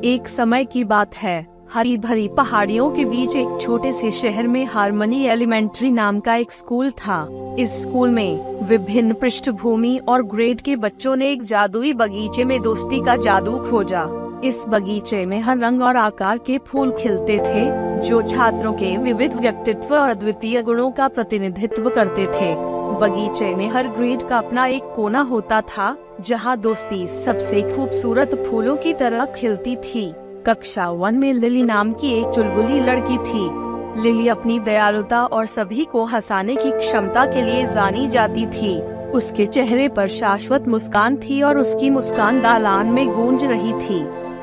एक समय की बात है, हरी भरी पहाड़ियों के बीच एक छोटे से शहर में हारमनी एलिमेंट्री नाम का एक स्कूल था। इस स्कूल में विभिन्न पृष्ठभूमि और ग्रेड के बच्चों ने एक जादुई बगीचे में दोस्ती का जादू खोजा। इस बगीचे में हर रंग और आकार के फूल खिलते थे, जो छात्रों के विविध व्यक्तित्व और अद्वितीय गुणों का प्रतिनिधित्व करते थे। बगीचे में हर ग्रेड का अपना एक कोना होता था, जहां दोस्ती सबसे खूबसूरत फूलों की तरह खिलती थी। कक्षा 1 में लिली नाम की एक चुलबुली लड़की थी। लिली अपनी दयालुता और सभी को हंसाने की क्षमता के लिए जानी जाती थी। उसके चेहरे पर शाश्वत मुस्कान थी और उसकी मुस्कान दालान में गूंज रही थी।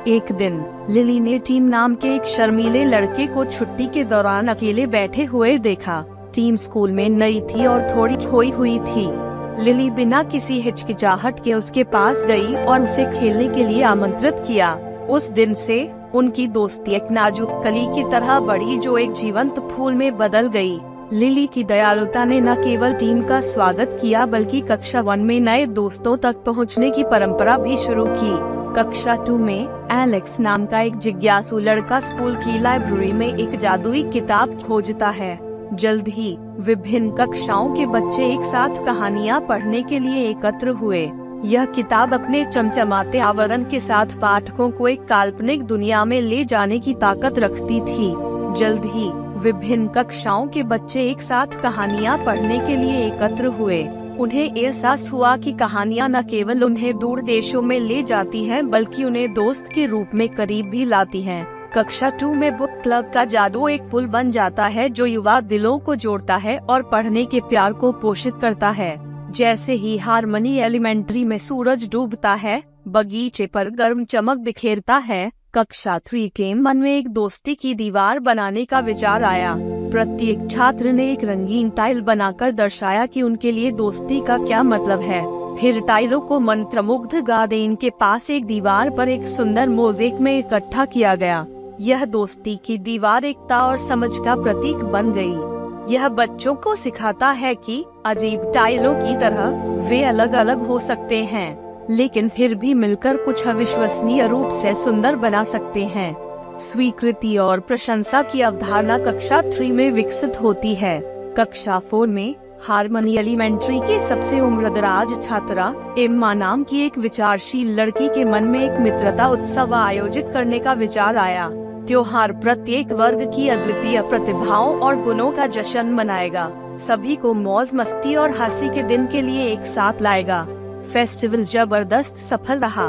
एक दिन लिली ने टीम नाम के एक शर्मीले लड़के को छुट्टी के दौरान अकेले बैठे हुए देखा। टीम स्कूल में नई थी और थोड़ी खोई हुई थी। लिली बिना किसी हिचकिचाहट के उसके पास गई और उसे खेलने के लिए आमंत्रित किया। उस दिन से उनकी दोस्ती एक नाजुक कली की तरह बढ़ी, जो एक जीवंत फूल में बदल गई। लिली की दयालुता ने न केवल टीम का स्वागत किया, बल्कि कक्षा 1 में नए दोस्तों तक पहुंचने की परंपरा भी शुरू की। कक्षा 2 में एलेक्स नाम का एक जिज्ञासु लड़का स्कूल की लाइब्रेरी में एक जादुई किताब खोजता है। जल्द ही विभिन्न कक्षाओं के बच्चे एक साथ कहानियाँ पढ़ने के लिए एकत्र हुए। यह किताब अपने चमचमाते आवरण के साथ पाठकों को एक काल्पनिक दुनिया में ले जाने की ताकत रखती थी। जल्द ही विभिन्न कक्षाओं के बच्चे एक साथ कहानियाँ पढ़ने के लिए एकत्र हुए। उन्हें एहसास हुआ कि कहानियाँ न केवल उन्हें दूर देशों में ले जाती हैं, बल्कि उन्हें दोस्त के रूप में करीब भी लाती हैं। कक्षा 2 में बुक क्लब का जादू एक पुल बन जाता है, जो युवा दिलों को जोड़ता है और पढ़ने के प्यार को पोषित करता है। जैसे ही हारमनी एलिमेंट्री में सूरज डूबता है, बगीचे पर गर्म चमक बिखेरता है, कक्षा 3 के मन में एक दोस्ती की दीवार बनाने का विचार आया। प्रत्येक छात्र ने एक रंगीन टाइल बनाकर दर्शाया कि उनके लिए दोस्ती का क्या मतलब है। फिर टाइलों को मंत्रमुग्ध गार्डन के पास एक दीवार पर एक सुंदर मोज़ेक में इकट्ठा किया गया। यह दोस्ती की दीवार एकता और समझ का प्रतीक बन गई। यह बच्चों को सिखाता है कि अजीब टाइलों की तरह वे अलग अलग हो सकते हैं, लेकिन फिर भी मिलकर कुछ अविश्वसनीय रूप से सुंदर बना सकते हैं। स्वीकृति और प्रशंसा की अवधारणा कक्षा 3 में विकसित होती है। कक्षा 4 में हारमनी एलिमेंट्री की सबसे उम्रदराज छात्रा एम्मा नाम की एक विचारशील लड़की के मन में एक मित्रता उत्सव आयोजित करने का विचार आया। त्योहार प्रत्येक वर्ग की अद्वितीय प्रतिभाओं और गुणों का जश्न मनाएगा, सभी को मौज मस्ती और हंसी के दिन के लिए एक साथ लाएगा। फेस्टिवल जबरदस्त सफल रहा।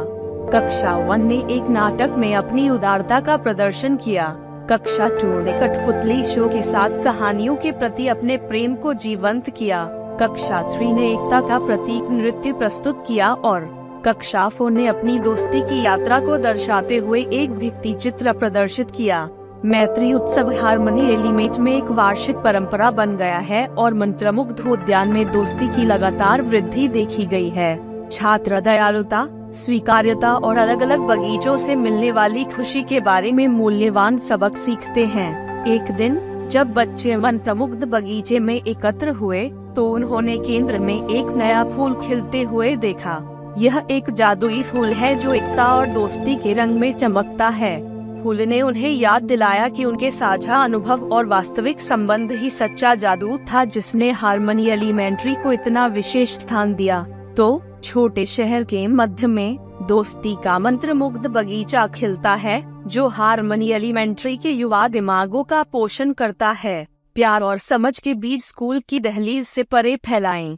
कक्षा 1 ने एक नाटक में अपनी उदारता का प्रदर्शन किया। कक्षा 2 ने कठपुतली शो के साथ कहानियों के प्रति अपने प्रेम को जीवंत किया। कक्षा 3 ने एकता का प्रतीक नृत्य प्रस्तुत किया और कक्षा 4 ने अपनी दोस्ती की यात्रा को दर्शाते हुए एक भित्ति चित्र प्रदर्शित किया। मैत्री उत्सव हारमनी एलिमेंट में एक वार्षिक परंपरा बन गया है और मंत्रमुग्ध उद्यान में दोस्ती की लगातार वृद्धि देखी गई है। छात्र दयालुता, स्वीकार्यता और अलग अलग बगीचों से मिलने वाली खुशी के बारे में मूल्यवान सबक सीखते हैं। एक दिन जब बच्चे मंत्रमुग्ध बगीचे में एकत्र हुए, तो उन्होंने केंद्र में एक नया फूल खिलते हुए देखा। यह एक जादुई फूल है जो एकता और दोस्ती के रंग में चमकता है। फूल ने उन्हें याद दिलाया कि उनके साझा अनुभव और वास्तविक संबंध ही सच्चा जादू था, जिसने हारमनी एलिमेंट्री को इतना विशेष स्थान दिया। तो छोटे शहर के मध्य में दोस्ती का मंत्रमुग्ध बगीचा खिलता है, जो हारमनी एलिमेंट्री के युवा दिमागों का पोषण करता है। प्यार और समझ के बीज स्कूल की दहलीज से परे फैलाएं।